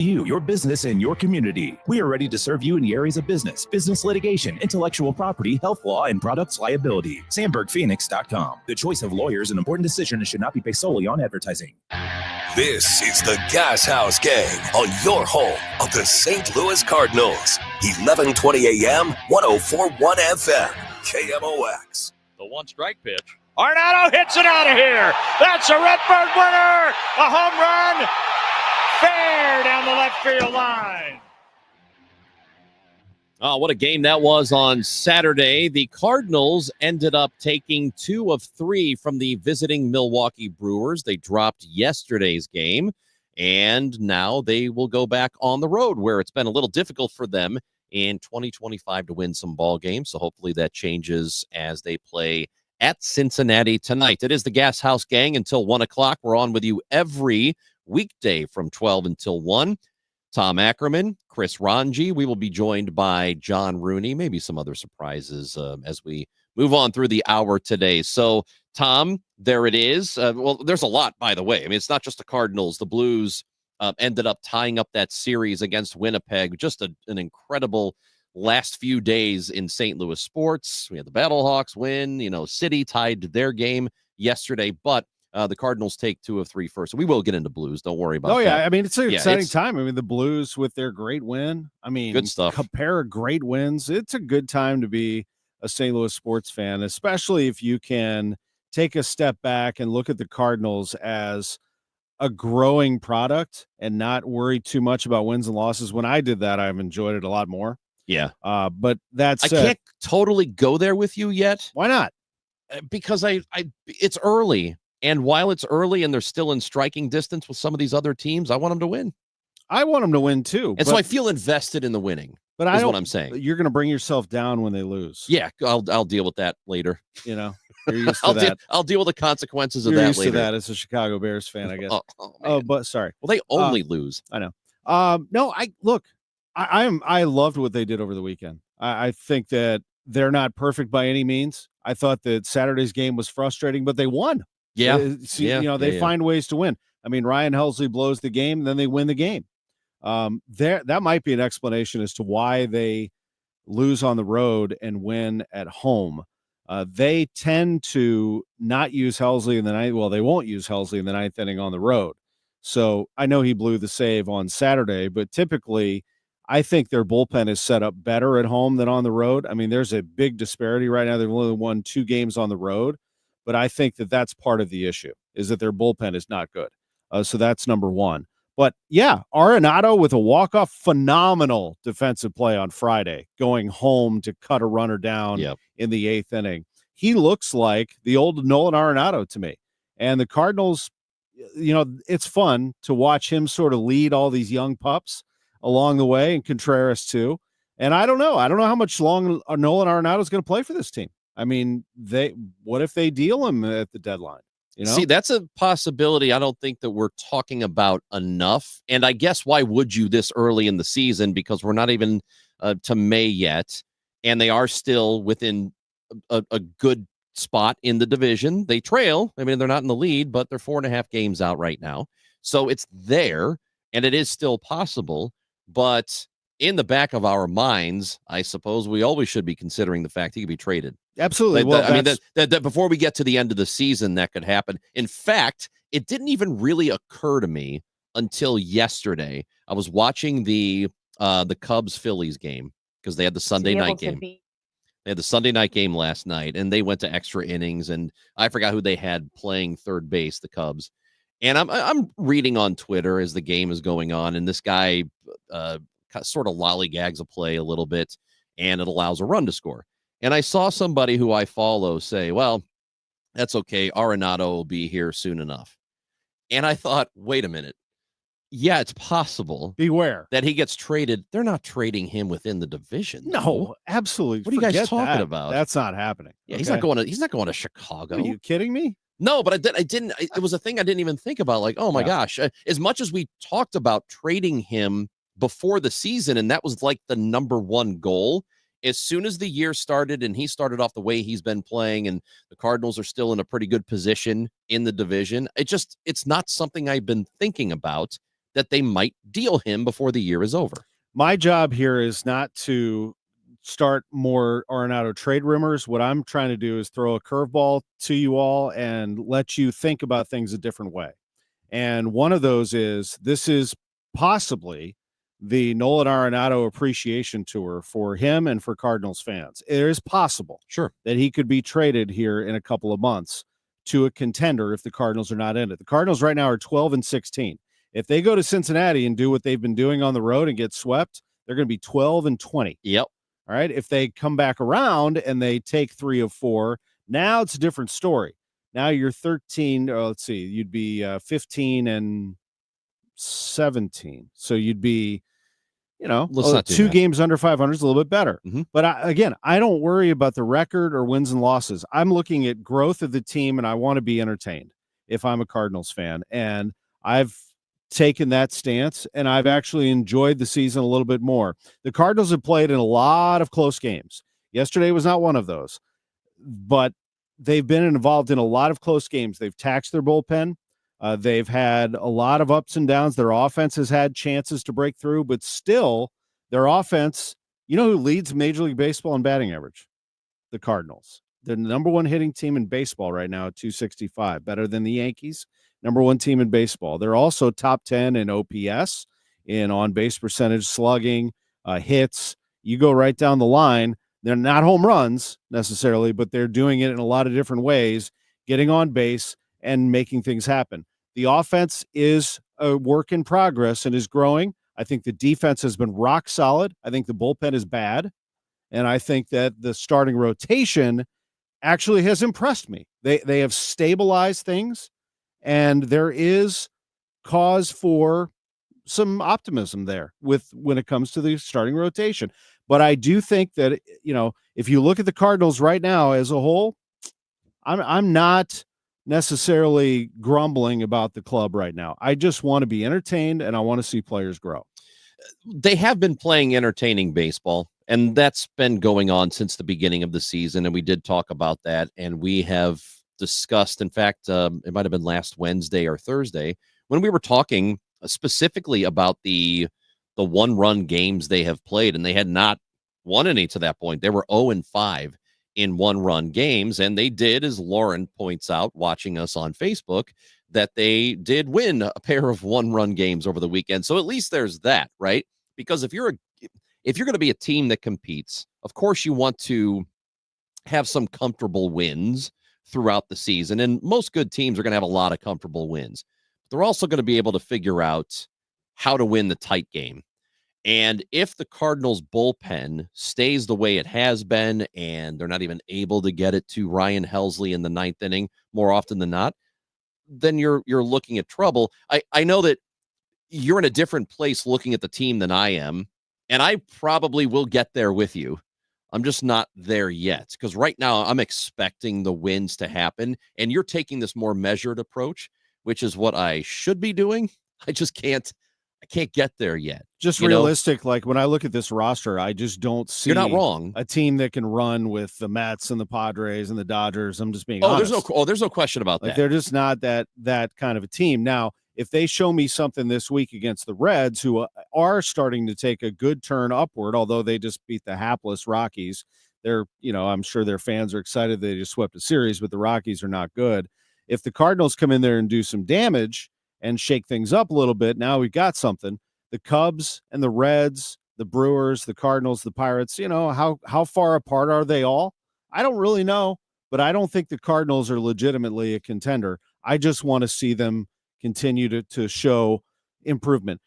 You, your business, and your community. We are ready to serve you in the areas of business litigation, intellectual property, health law, and products liability. SandbergPhoenix.com. The choice of lawyers, an important decision and should not be based solely on advertising. This is the Gashouse Gang on your home of the St. Louis Cardinals. 1120 AM, 104.1 FM, KMOX. The one-strike pitch. Arenado hits it out of here. That's a Redbird winner. A home run. Fair down the left field line. Oh, what a game that was on Saturday. The Cardinals ended up taking 2 of 3 from the visiting Milwaukee Brewers. They dropped yesterday's game, and now they will go back on the road where it's been a little difficult for them in 2025 to win some ball games. So hopefully that changes as they play at Cincinnati tonight. It is the Gashouse Gang until 1 o'clock. We're on with you every weekday from 12 until 1. Tom Ackerman, Chris Ranji. We will be joined by John Rooney, maybe some other surprises as we move on through the hour today. So, Tom, there it is. Well, there's a lot, by the way. I mean, it's not just the Cardinals. The Blues ended up tying up that series against Winnipeg. Just an incredible last few days in St. Louis sports. We had the Battlehawks win. City tied their game yesterday, but the Cardinals take 2 of 3 first. We will get into Blues. Don't worry about that. I mean, it's an exciting time. I mean, the Blues with their great win. I mean, good stuff. Compare great wins. It's a good time to be a St. Louis sports fan, especially if you can take a step back and look at the Cardinals as a growing product and not worry too much about wins and losses. When I did that, I've enjoyed it a lot more. Yeah. But that's I can't totally go there with you yet. Why not? Because it's early. And while it's early and they're still in striking distance with some of these other teams, I want them to win. I want them to win too. And so I feel invested in the winning. But is what I'm saying. You're going to bring yourself down when they lose. Yeah, I'll deal with that later. You're used to that. I'll deal with the consequences of You're that used later. To that as a Chicago Bears fan, I guess. But sorry. Well, they only lose. I know. No, I loved what they did over the weekend. I think that they're not perfect by any means. I thought that Saturday's game was frustrating, but they won. Yeah. They find ways to win. I mean, Ryan Helsley blows the game, then they win the game. That might be an explanation as to why they lose on the road and win at home. They tend to not use Helsley in the ninth. Well, they won't use Helsley in the ninth inning on the road. So I know he blew the save on Saturday, but typically I think their bullpen is set up better at home than on the road. I mean, there's a big disparity right now. They've only won 2 games on the road. But I think that that's part of the issue, is that their bullpen is not good. So that's number one. But, yeah, Arenado with a walk-off, phenomenal defensive play on Friday, going home to cut a runner down in the 8th inning. He looks like the old Nolan Arenado to me. And the Cardinals, it's fun to watch him sort of lead all these young pups along the way, and Contreras too. And I don't know how much long Nolan Arenado is going to play for this team. I mean, what if they deal him at the deadline? See, that's a possibility I don't think that we're talking about enough. And I guess why would you this early in the season? Because we're not even to May yet, and they are still within a good spot in the division. They trail. I mean, they're not in the lead, but they're 4.5 games out right now. So it's there, and it is still possible. But in the back of our minds, I suppose we always should be considering the fact he could be traded. Absolutely. That before we get to the end of the season, that could happen. In fact, it didn't even really occur to me until yesterday. I was watching the Cubs-Phillies game because they had the Sunday night game. They had the Sunday night game last night, and they went to extra innings, and I forgot who they had playing third base, the Cubs. And I'm reading on Twitter as the game is going on, and this guy sort of lollygags a play a little bit, and it allows a run to score. And I saw somebody who I follow say, well, that's okay. Arenado will be here soon enough. And I thought, wait a minute. Yeah, it's possible. Beware that he gets traded. They're not trading him within the division. No, absolutely. What are you guys talking about? That's not happening. Yeah, he's not going to Chicago. Are you kidding me? No, but I didn't. It was a thing I didn't even think about. Like, oh my gosh, as much as we talked about trading him before the season, and that was like the number one goal. As soon as the year started and he started off the way he's been playing, and the Cardinals are still in a pretty good position in the division, it's not something I've been thinking about that they might deal him before the year is over. My job here is not to start more Arenado trade rumors. What I'm trying to do is throw a curveball to you all and let you think about things a different way. And one of those is this is possibly the Nolan Arenado appreciation tour for him and for Cardinals fans. It is possible that he could be traded here in a couple of months to a contender if the Cardinals are not in it. The Cardinals right now are 12-16. If they go to Cincinnati and do what they've been doing on the road and get swept, they're going to be 12-20. Yep. All right. If they come back around and they take 3 of 4, now it's a different story. Now you're 13. Let's see, you'd be 15-17. So you'd be, two games under 500 is a little bit better. Mm-hmm. But I don't worry about the record or wins and losses. I'm looking at growth of the team, and I want to be entertained if I'm a Cardinals fan. And I've taken that stance, and I've actually enjoyed the season a little bit more. The Cardinals have played in a lot of close games. Yesterday was not one of those, but they've been involved in a lot of close games. They've taxed their bullpen. They've had a lot of ups and downs. Their offense has had chances to break through, but still their offense, you know who leads Major League Baseball in batting average? The Cardinals. They're the number one hitting team in baseball right now at 265, better than the Yankees. Number one team in baseball. They're also top 10 in OPS, in on-base percentage, slugging, hits. You go right down the line. They're not home runs necessarily, but they're doing it in a lot of different ways, getting on base and making things happen. The offense is a work in progress and is growing. I think the defense has been rock solid. I think the bullpen is bad. And I think that the starting rotation actually has impressed me. They have stabilized things, and there is cause for some optimism there when it comes to the starting rotation. But I do think that, if you look at the Cardinals right now as a whole, I'm not necessarily grumbling about the club right now. I just want to be entertained, and I want to see players grow. They have been playing entertaining baseball, and that's been going on since the beginning of the season. And we did talk about that, and we have discussed, in fact, it might have been last Wednesday or Thursday, when we were talking specifically about the one-run games they have played, and they had not won any to that point. They were 0-5 in one-run games, and they did, as Lauren points out, watching us on Facebook, that they did win a pair of one-run games over the weekend. So at least there's that, right? Because if you're going to be a team that competes, of course you want to have some comfortable wins throughout the season, and most good teams are going to have a lot of comfortable wins. They're also going to be able to figure out how to win the tight game. And if the Cardinals bullpen stays the way it has been, and they're not even able to get it to Ryan Helsley in the ninth inning more often than not, then you're looking at trouble. I know that you're in a different place looking at the team than I am, and I probably will get there with you. I'm just not there yet, because right now I'm expecting the wins to happen, and you're taking this more measured approach, which is what I should be doing. I can't get there yet. Just realistic. Like when I look at this roster, I just don't see you're not wrong. A team that can run with the Mets and the Padres and the Dodgers. I'm just being honest. There's no question about that. They're just not that kind of a team. Now, if they show me something this week against the Reds, who are starting to take a good turn upward, although they just beat the hapless Rockies, I'm sure their fans are excited they just swept a series, but the Rockies are not good. If the Cardinals come in there and do some damage and shake things up a little bit, now we've got something. The Cubs and the Reds, the Brewers, the Cardinals, the Pirates, how far apart are they all? I don't really know, but I don't think the Cardinals are legitimately a contender. I just want to see them continue to show improvement.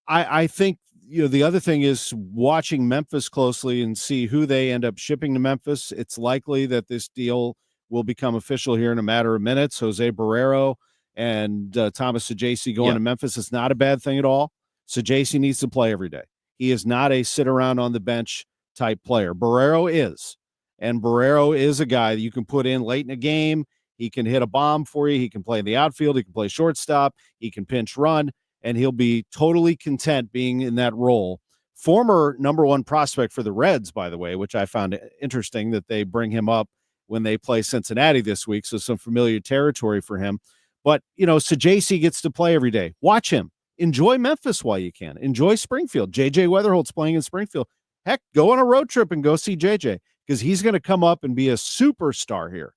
I think, the other thing is watching Memphis closely and see who they end up shipping to Memphis. It's likely that this deal will become official here in a matter of minutes. Jose Barrero and Thomas Saggese going to Memphis is not a bad thing at all. Saggese needs to play every day. He is not a sit around on the bench type player. Barrero is. And Barrero is a guy that you can put in late in a game. He can hit a bomb for you. He can play in the outfield. He can play shortstop. He can pinch run. And he'll be totally content being in that role. Former number one prospect for the Reds, by the way, which I found interesting that they bring him up when they play Cincinnati this week. So some familiar territory for him. But, Saggese gets to play every day. Watch him. enjoy Memphis while you can. Enjoy Springfield. JJ Weatherholt's playing in Springfield. Heck, go on a road trip and go see JJ because he's going to come up and be a superstar here.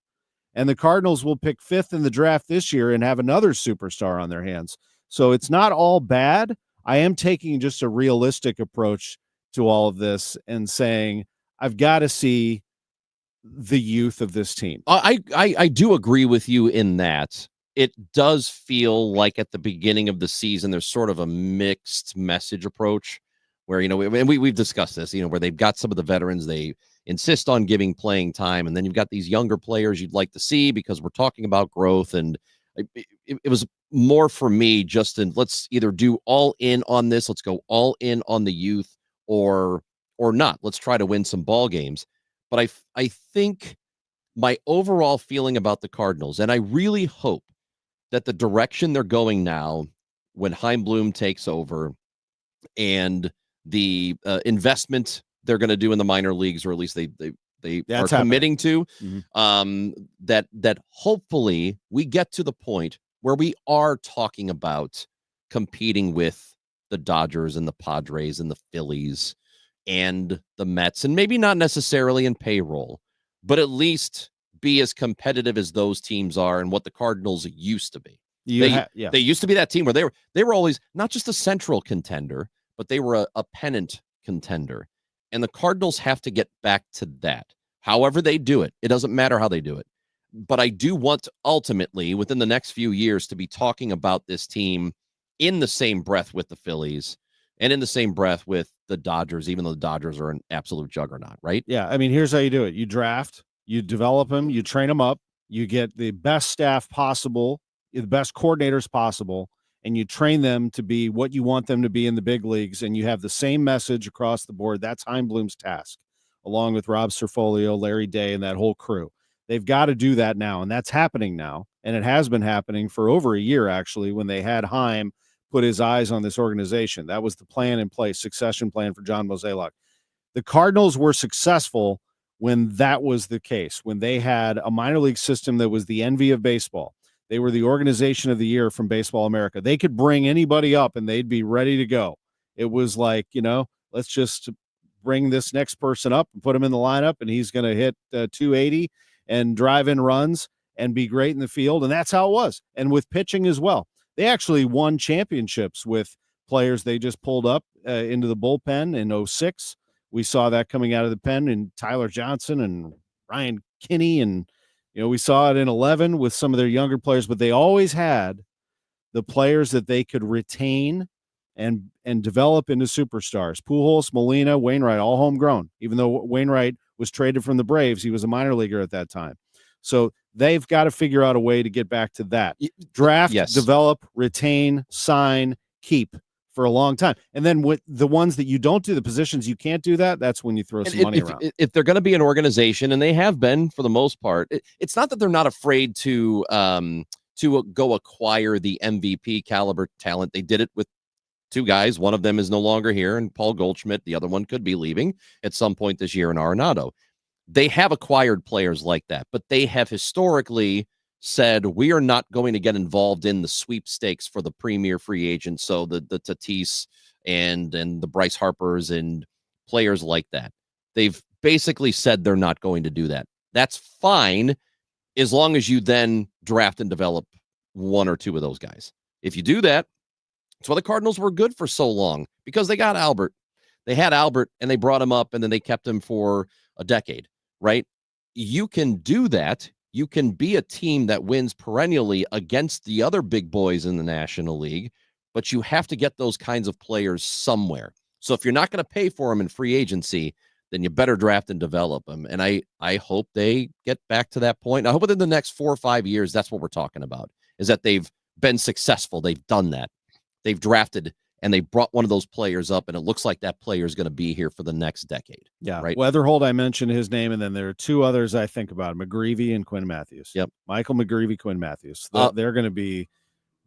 And the Cardinals will pick 5th in the draft this year and have another superstar on their hands. So it's not all bad. I am taking just a realistic approach to all of this and saying, I've got to see the youth of this team. I do agree with you in that. It does feel like at the beginning of the season, there's sort of a mixed message approach where, we've discussed this, where they've got some of the veterans, they insist on giving playing time. And then you've got these younger players you'd like to see because we're talking about growth. And it was more for me just let's either do all in on this. Let's go all in on the youth or not. Let's try to win some ball games. But I think my overall feeling about the Cardinals, and I really hope that the direction they're going now when Chaim Bloom takes over and the investment they're going to do in the minor leagues, or at least they are committing to, that hopefully we get to the point where we are talking about competing with the Dodgers and the Padres and the Phillies and the Mets, and maybe not necessarily in payroll, but at least be as competitive as those teams are and what the Cardinals used to be. They used to be that team where they were always not just a central contender, but they were a pennant contender. And the Cardinals have to get back to that. However they do it, it doesn't matter how they do it. But I do want ultimately within the next few years to be talking about this team in the same breath with the Phillies and in the same breath with the Dodgers, even though the Dodgers are an absolute juggernaut, right? Yeah, I mean, here's how you do it. You draft, you develop them, you train them up, you get the best staff possible, the best coordinators possible, and you train them to be what you want them to be in the big leagues, and you have the same message across the board. That's Chaim Bloom's task, along with Rob Cerfolio, Larry Day, and that whole crew. They've got to do that now, and that's happening now, and it has been happening for over a year, actually, when they had Chaim put his eyes on this organization. That was the plan in place, succession plan for John Mozeliak. The Cardinals were successful when that was the case, when they had a minor league system that was the envy of baseball. They were the organization of the year from Baseball America. They could bring anybody up and they'd be ready to go. It was like, let's just bring this next person up and put him in the lineup, and he's going to hit 280 and drive in runs and be great in the field. And that's how it was. And with pitching as well. They actually won championships with players they just pulled up into the bullpen in 2006. We saw that coming out of the pen in Tyler Johnson and Ryan Kinney. And, we saw it in 2011 with some of their younger players, but they always had the players that they could retain and develop into superstars. Pujols, Molina, Wainwright, all homegrown. Even though Wainwright was traded from the Braves, he was a minor leaguer at that time. So they've got to figure out a way to get back to that. Draft, develop, retain, sign, keep for a long time. And then with the ones that you don't do, the positions you can't do that, that's when you throw some money around. If they're going to be an organization, and they have been for the most part, it's not that they're not afraid to go acquire the MVP caliber talent. They did it with two guys. One of them is no longer here, and Paul Goldschmidt. The other one could be leaving at some point this year in Arenado. They have acquired players like that, but they have historically said, we are not going to get involved in the sweepstakes for the premier free agents. So the Tatis and the Bryce Harpers and players like that. They've basically said they're not going to do that. That's fine as long as you then draft and develop one or two of those guys. If you do that, that's why the Cardinals were good for so long, because they got Albert. They had Albert and they brought him up and then they kept him for a decade, right? You can do that. You can be a team that wins perennially against the other big boys in the National League, but you have to get those kinds of players somewhere. So if you're not going to pay for them in free agency, then you better draft and develop them. And I hope they get back to that point. I hope within the next 4 or 5 years, that's what we're talking about, is that they've been successful. They've done that. They've drafted and they brought one of those players up, and it looks like that player is going to be here for the next decade. Yeah, right. Weatherholt, I mentioned his name, and then there are two others I think about: McGreevy and Quinn Matthews. Yep, Michael McGreevy, Quinn Matthews. They're going to be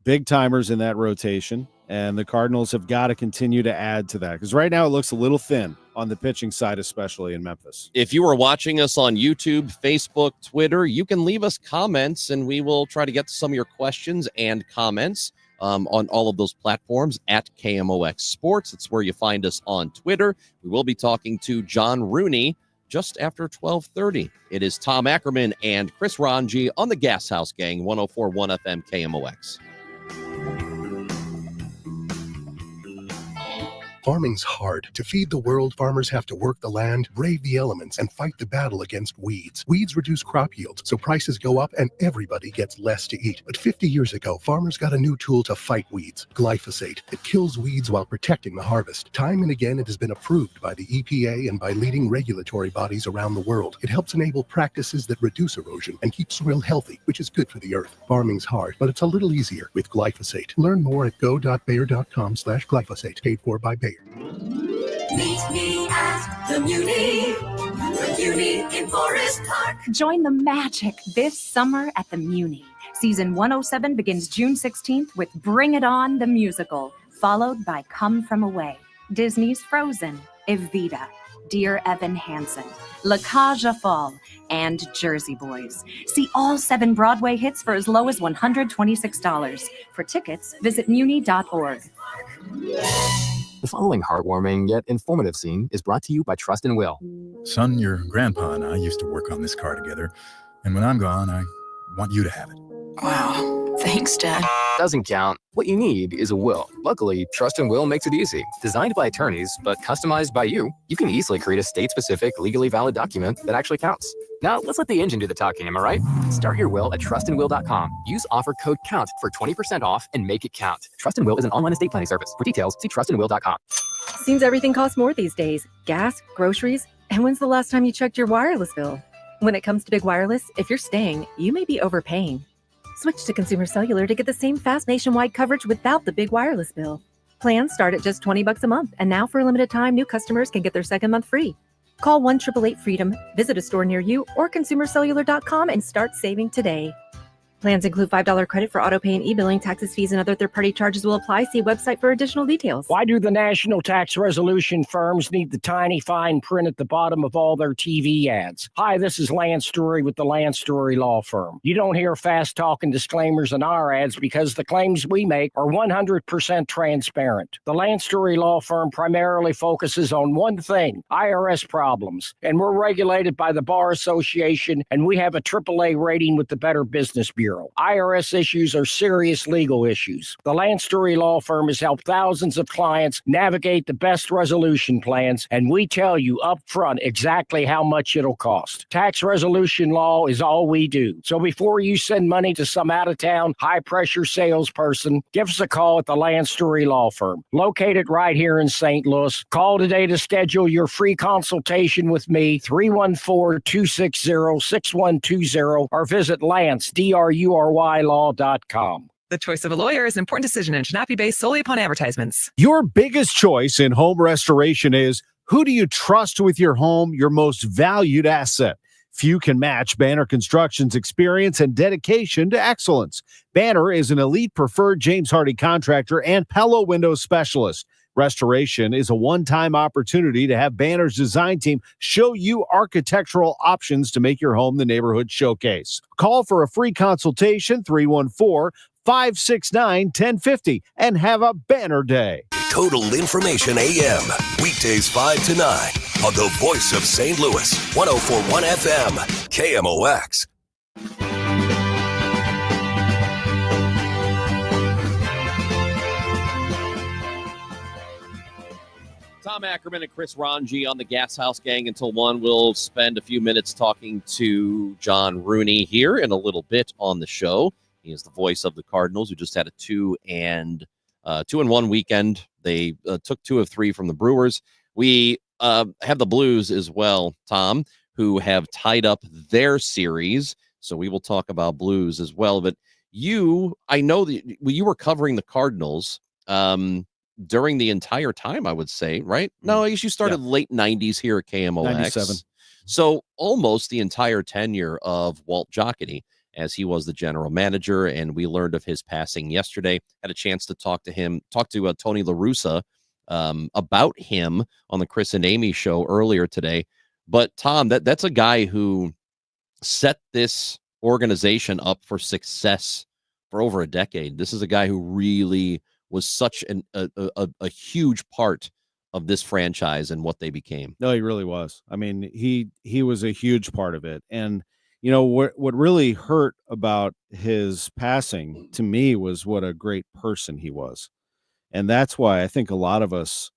big timers in that rotation, and the Cardinals have got to continue to add to that, because right now it looks a little thin on the pitching side, especially in Memphis. If you are watching us on YouTube, Facebook, Twitter, you can leave us comments, and we will try to get to some of your questions and comments. on all of those platforms at KMOX Sports. It's where you find us on Twitter. We will be talking to John Rooney just after 12:30. It is Tom Ackerman and Chris Ranji on the Gashouse Gang, 104.1 FM KMOX. Farming's hard. To feed the world, farmers have to work the land, brave the elements, and fight the battle against weeds. Weeds reduce crop yields, so prices go up and everybody gets less to eat. But 50 years ago, farmers got a new tool to fight weeds, glyphosate. It kills weeds while protecting the harvest. Time and again, it has been approved by the EPA and by leading regulatory bodies around the world. It helps enable practices that reduce erosion and keep soil healthy, which is good for the earth. Farming's hard, but it's a little easier with glyphosate. Learn more at go.bayer.com/glyphosate, paid for by Bayer. Meet me at the Muni in Forest Park. Join the magic this summer at the Muni. Season 107 begins June 16th with Bring It On the Musical, followed by Come From Away, Disney's Frozen, Evita, Dear Evan Hansen, La Cage aux Folles, and Jersey Boys. See all 7 Broadway hits for as low as $126. For tickets, visit muni.org. The following heartwarming yet informative scene is brought to you by Trust and Will. Son, your grandpa and I used to work on this car together, and when I'm gone, I want you to have it. Wow. Thanks, Dad. Doesn't count. What you need is a will. Luckily, Trust and Will makes it easy. Designed by attorneys, but customized by you, you can easily create a state-specific, legally valid document that actually counts. Now, let's let the engine do the talking, am I right? Start your will at trustandwill.com. Use offer code COUNT for 20% off and make it count. Trust and Will is an online estate planning service. For details, see trustandwill.com. Seems everything costs more these days. Gas, groceries, and when's the last time you checked your wireless bill? When it comes to big wireless, if you're staying, you may be overpaying. Switch to Consumer Cellular to get the same fast nationwide coverage without the big wireless bill. Plans start at just $20 a month, and now for a limited time, new customers can get their second month free. Call 1-888-FREEDOM, visit a store near you, or consumercellular.com and start saving today. Plans include $5 credit for auto pay and e-billing. Taxes, fees, and other third-party charges will apply. See website for additional details. Why do the national tax resolution firms need the tiny fine print at the bottom of all their TV ads? Hi, this is Lance Story with the Lance Story Law Firm. You don't hear fast-talking disclaimers in our ads because the claims we make are 100% transparent. The Lance Story Law Firm primarily focuses on one thing, IRS problems, and we're regulated by the Bar Association, and we have a AAA rating with the Better Business Bureau. IRS issues are serious legal issues. The Lance Story Law Firm has helped thousands of clients navigate the best resolution plans, and we tell you up front exactly how much it'll cost. Tax resolution law is all we do. So before you send money to some out-of-town, high-pressure salesperson, give us a call at the Lance Story Law Firm, located right here in St. Louis. Call today to schedule your free consultation with me, 314-260-6120, or visit Lance, DRURYlaw.com. The choice of a lawyer is an important decision and should not be based solely upon advertisements. Your biggest choice in home restoration is, who do you trust with your home, your most valued asset? Few can match Banner Construction's experience and dedication to excellence. Banner is an elite preferred James Hardy contractor and Pella window specialist. Restoration is a one-time opportunity to have Banner's design team show you architectural options to make your home the neighborhood showcase. Call for a free consultation, 314-569-1050, and have a Banner day. Total Information AM, weekdays 5 to 9 on the voice of St. Louis, 104.1 FM, KMOX. Tom Ackerman and Chris Ranji on the Gashouse Gang until 1. We'll spend a few minutes talking to John Rooney here in a little bit on the show. He is the voice of the Cardinals, who just had a 2-1 weekend. They took 2 of 3 from the Brewers. We have the Blues as well, Tom, who have tied up their series. So we will talk about Blues as well. But I know that you were covering the Cardinals during the entire time, I would say, right? No, I guess you started late 90s here at KMOX. 97. So almost the entire tenure of Walt Jocketty, as he was the general manager, and we learned of his passing yesterday. Had a chance to talk to Tony La Russa about him on the Chris and Amy show earlier today. But Tom, that's a guy who set this organization up for success for over a decade. This is a guy who really was such a huge part of this franchise and what they became. No, he really was. I mean, he was a huge part of it. And what really hurt about his passing to me was what a great person he was. And that's why I think a lot of us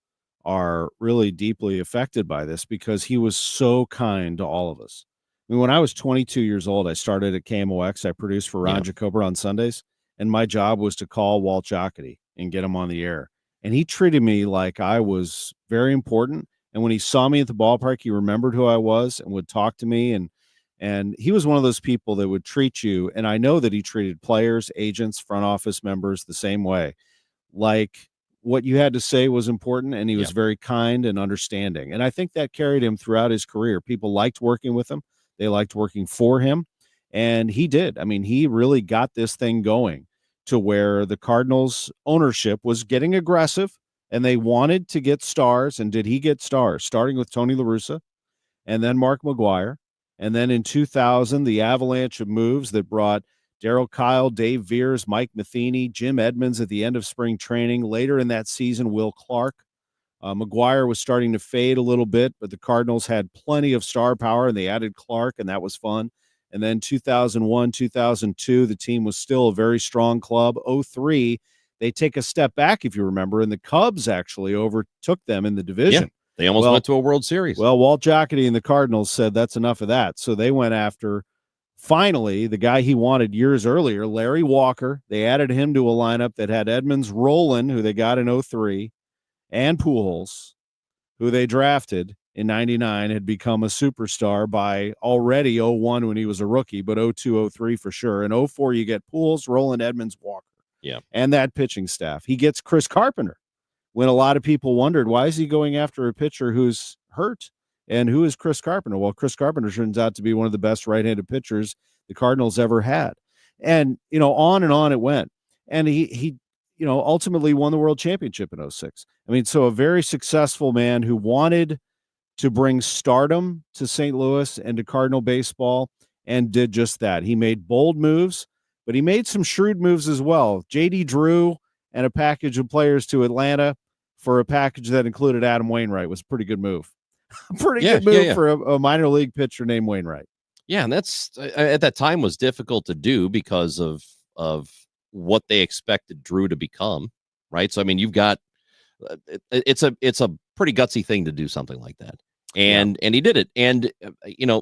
are really deeply affected by this, because he was so kind to all of us. I mean, when I was 22 years old, I started at KMOX. I produced for Ron Jacober on Sundays, and my job was to call Walt Jocketty and get him on the air. And he treated me like I was very important. And when he saw me at the ballpark, he remembered who I was and would talk to me. And he was one of those people that would treat you. And I know that he treated players, agents, front office members the same way. Like what you had to say was important, and he was very kind and understanding. And I think that carried him throughout his career. People liked working with him. They liked working for him. And he did. I mean, he really got this thing going to where the Cardinals ownership was getting aggressive, and they wanted to get stars. And did he get stars? Starting with Tony La Russa and then Mark McGwire. And then in 2000, the avalanche of moves that brought Darryl Kyle, Dave Veers, Mike Matheny, Jim Edmonds at the end of spring training. Later in that season, Will Clark. McGwire was starting to fade a little bit, but the Cardinals had plenty of star power, and they added Clark, and that was fun. And then 2001, 2002, the team was still a very strong club. 2003, they take a step back, if you remember, and the Cubs actually overtook them in the division. Yeah, they almost went to a World Series. Well, Walt Jocketty and the Cardinals said that's enough of that. So they went after, finally, the guy he wanted years earlier, Larry Walker. They added him to a lineup that had Edmonds, Rowland, who they got in 2003, and Pujols, who they drafted in 99, had become a superstar by already 2001 when he was a rookie, but 2002, 2003 for sure. In 2004, you get Pujols, Rowland, Edmonds, Walker. Yeah. And that pitching staff. He gets Chris Carpenter when a lot of people wondered, why is he going after a pitcher who's hurt? And who is Chris Carpenter? Well, Chris Carpenter turns out to be one of the best right-handed pitchers the Cardinals ever had. And, on and on it went. And he ultimately won the world championship in 2006. I mean, so a very successful man who wanted to bring stardom to St. Louis and to Cardinal baseball, and did just that. He made bold moves, but he made some shrewd moves as well. J.D. Drew and a package of players to Atlanta for a package that included Adam Wainwright was a pretty good move. Good move for a minor league pitcher named Wainwright. Yeah, and that's at that time was difficult to do because of what they expected Drew to become, right? So I mean, you've got it's a pretty gutsy thing to do something like that. And he did it. And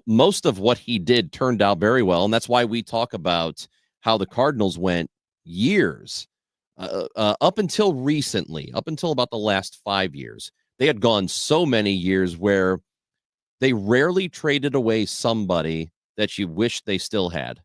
most of what he did turned out very well, and that's why we talk about how the Cardinals went years up until recently, up until about the last 5 years. They had gone so many years where they rarely traded away somebody that you wish they still had.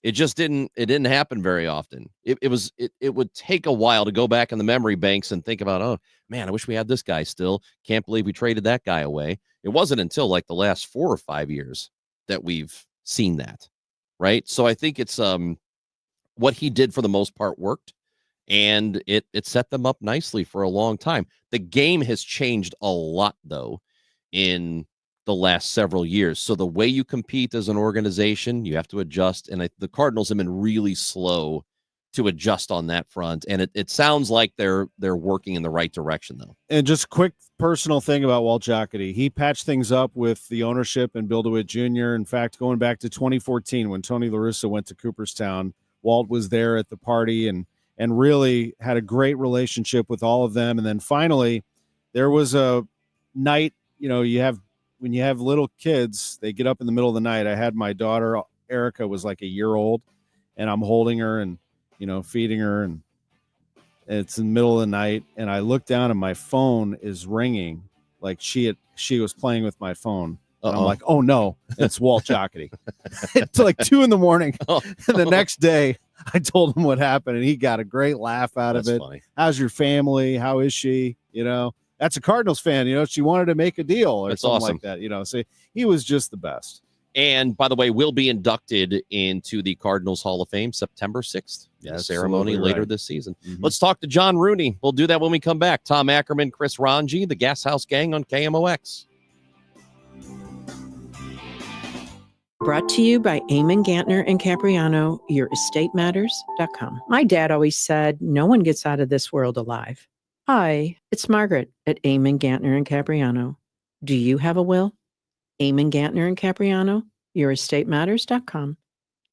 It just didn't happen very often. It would take a while to go back in the memory banks and think about, oh man, I wish we had this guy still. Can't believe we traded that guy away. It wasn't until like the last 4 or 5 years that we've seen that. Right. So I think it's what he did for the most part worked, and it set them up nicely for a long time. The game has changed a lot though in the last several years. So the way you compete as an organization, you have to adjust. And the Cardinals have been really slow to adjust on that front. And it sounds like they're working in the right direction though. And just a quick personal thing about Walt Jocketty. He patched things up with the ownership and Bill DeWitt Jr. In fact, going back to 2014, when Tony La Russa went to Cooperstown, Walt was there at the party and really had a great relationship with all of them. And then finally there was a night, when you have little kids, they get up in the middle of the night. I had my daughter, Erica, was like a year old, and I'm holding her and, feeding her, and it's in the middle of the night. And I look down and my phone is ringing like she was playing with my phone. And I'm like, oh no, it's Walt Jocketty. It's like 2 a.m. And the next day I told him what happened, and he got a great laugh out of it. Funny. How's your family? How is she? That's a Cardinals fan. She wanted to make a deal or That's something awesome. like that. So he was just the best. And by the way, will be inducted into the Cardinals Hall of Fame September 6th. Yeah, ceremony later this season. Mm-hmm. Let's talk to John Rooney. We'll do that when we come back. Tom Ackerman, Chris Ranji, the Gashouse Gang on KMOX. Brought to you by Eamon Gantner and Capriano, YourEstateMatters.com. My dad always said, no one gets out of this world alive. Hi, it's Margaret at Eamon Gantner and Capriano. Do you have a will? Eamon Gantner and Capriano, YourEstateMatters.com.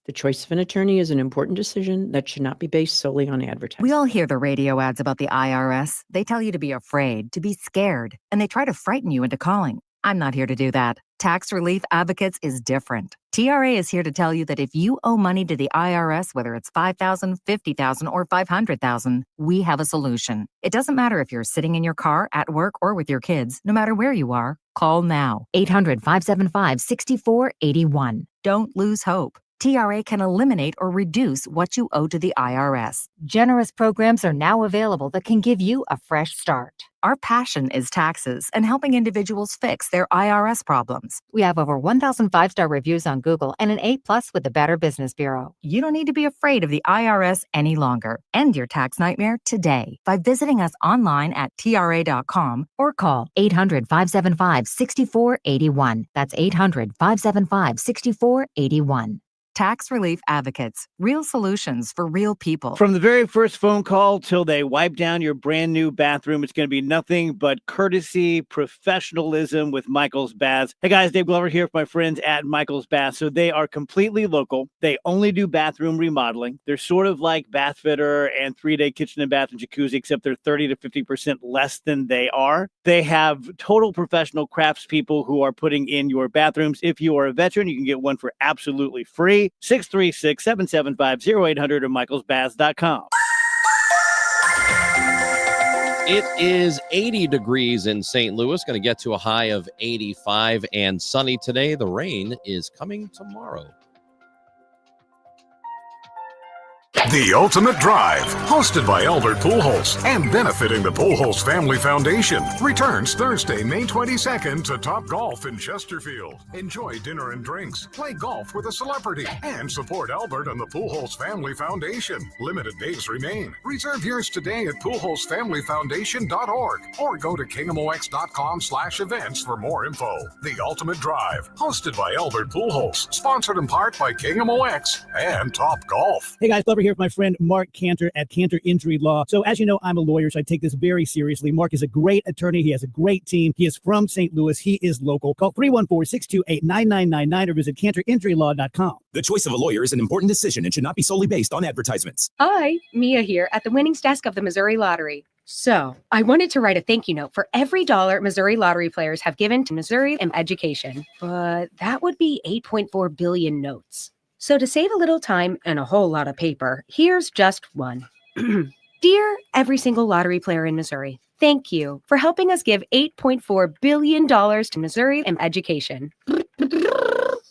The choice of an attorney is an important decision that should not be based solely on advertising. We all hear the radio ads about the IRS. They tell you to be afraid, to be scared, and they try to frighten you into calling. I'm not here to do that. Tax Relief Advocates is different. TRA is here to tell you that if you owe money to the IRS, whether it's $5,000, $50,000, or $500,000, we have a solution. It doesn't matter if you're sitting in your car, at work, or with your kids. No matter where you are, call now. 800-575-6481. Don't lose hope. TRA can eliminate or reduce what you owe to the IRS. Generous programs are now available that can give you a fresh start. Our passion is taxes and helping individuals fix their IRS problems. We have over 1,000 5-star reviews on Google and an A+ with the Better Business Bureau. You don't need to be afraid of the IRS any longer. End your tax nightmare today by visiting us online at TRA.com or call 800-575-6481. That's 800-575-6481. Tax Relief Advocates. Real solutions for real people. From the very first phone call till they wipe down your brand new bathroom, it's going to be nothing but courtesy, professionalism with Michael's Baths. Hey guys, Dave Glover here with my friends at Michael's Baths. So they are completely local. They only do bathroom remodeling. They're sort of like Bath Fitter and 3-Day Kitchen and Bath and Jacuzzi, except they're 30 to 50% less than they are. They have total professional craftspeople who are putting in your bathrooms. If you are a veteran, you can get one for absolutely free. 636-775-0800 or michaelsbaths.com. It is 80 degrees in St. Louis, going to get to a high of 85 and sunny today. The rain is coming tomorrow. The Ultimate Drive, hosted by Albert Pujols and benefiting the Pujols Family Foundation, returns Thursday, May 22nd to Top Golf in Chesterfield. Enjoy dinner and drinks, play golf with a celebrity, and support Albert and the Pujols Family Foundation. Limited days remain. Reserve yours today at PujolsFamilyFoundation.org or go to KMOX.com/events for more info. The Ultimate Drive, hosted by Albert Pujols, sponsored in part by KMOX and Top Golf. Hey guys, Glover here with my friend Mark Cantor at Cantor Injury Law. So as you know, I'm a lawyer, so I take this very seriously. Mark is a great attorney. He has a great team. He is from St. Louis. He is local. Call 314-628-9999 or visit CantorInjuryLaw.com. The choice of a lawyer is an important decision and should not be solely based on advertisements. Hi, Mia here at the winnings desk of the Missouri Lottery. So, I wanted to write a thank you note for every dollar Missouri Lottery players have given to Missouri and education, but that would be 8.4 billion notes. So to save a little time and a whole lot of paper, here's just one. Dear every single lottery player in Missouri, thank you for helping us give $8.4 billion to Missouri and education.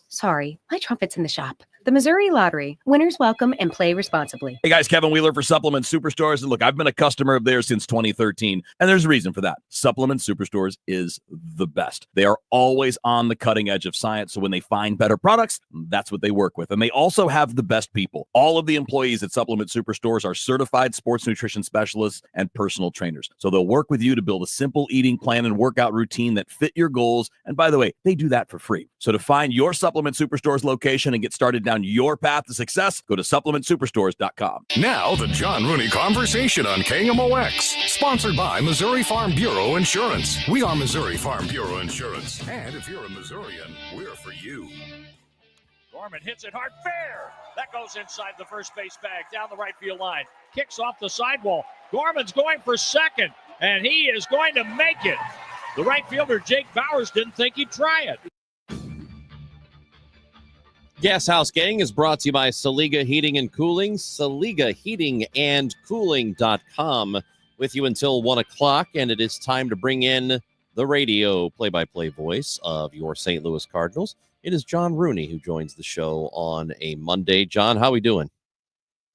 Sorry, my trumpet's in the shop. The Missouri Lottery. Winners welcome and play responsibly. Hey guys, Kevin Wheeler for Supplement Superstores. And look, I've been a customer of theirs since 2013. And there's a reason for that. Supplement Superstores is the best. They are always on the cutting edge of science. So when they find better products, that's what they work with. And they also have the best people. All of the employees at Supplement Superstores are certified sports nutrition specialists and personal trainers. So they'll work with you to build a simple eating plan and workout routine that fit your goals. And by the way, they do that for free. So to find your Supplement Superstores location and get started down your path to success, go to supplementsuperstores.com. Now, the John Rooney Conversation on KMOX, sponsored by Missouri Farm Bureau Insurance. We are Missouri Farm Bureau Insurance. And if you're a Missourian, we're for you. Gorman hits it hard, fair. That goes inside the first base bag, down the right field line. Kicks off the sidewall. Gorman's going for second, and he is going to make it. The right fielder, Jake Bowers, didn't think he'd try it. Gashouse Gang is brought to you by Saliga Heating and Cooling, SaligaHeatingandCooling.com. With you until 1 o'clock, and it is time to bring in the radio play-by-play voice of your St. Louis Cardinals. It is John Rooney who joins the show on a Monday. John, how are we doing?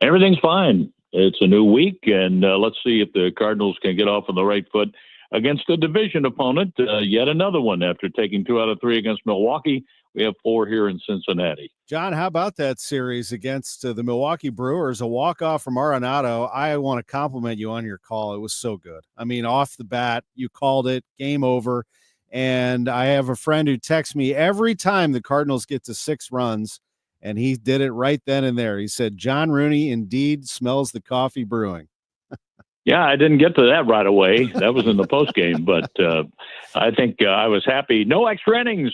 Everything's fine. It's a new week, and let's see if the Cardinals can get off on the right foot against a division opponent, yet another one after taking 2 out of 3 against Milwaukee. We have 4 here in Cincinnati. John, how about that series against the Milwaukee Brewers? A walk-off from Arenado. I want to compliment you on your call. It was so good. I mean, off the bat, you called it, game over. And I have a friend who texts me every time the Cardinals get to 6 runs, and he did it right then and there. He said, John Rooney indeed smells the coffee brewing. Yeah, I didn't get to that right away. That was in the post game, but I think I was happy. No extra innings.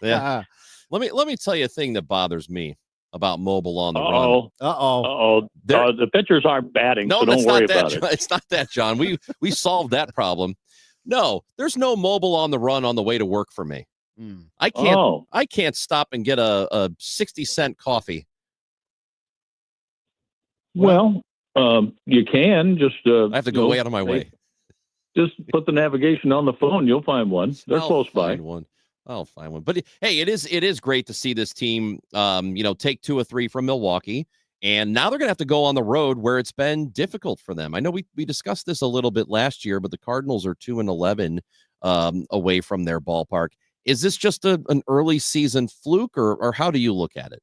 Yeah. Let me tell you a thing that bothers me about mobile on the run. The pitchers aren't batting, so don't worry about it. It's not that, John. We solved that problem. No, there's no mobile on the run on the way to work for me. I can't stop and get a 60-cent coffee. Well, you can just. I have to go way out of my way. Just put the navigation on the phone. You'll find one. They're close by. I'll find one. But hey, it is great to see this team, take 2 or 3 from Milwaukee. And now they're going to have to go on the road where it's been difficult for them. I know we discussed this a little bit last year, but the Cardinals are 2-11 away from their ballpark. Is this just an early season fluke, or how do you look at it?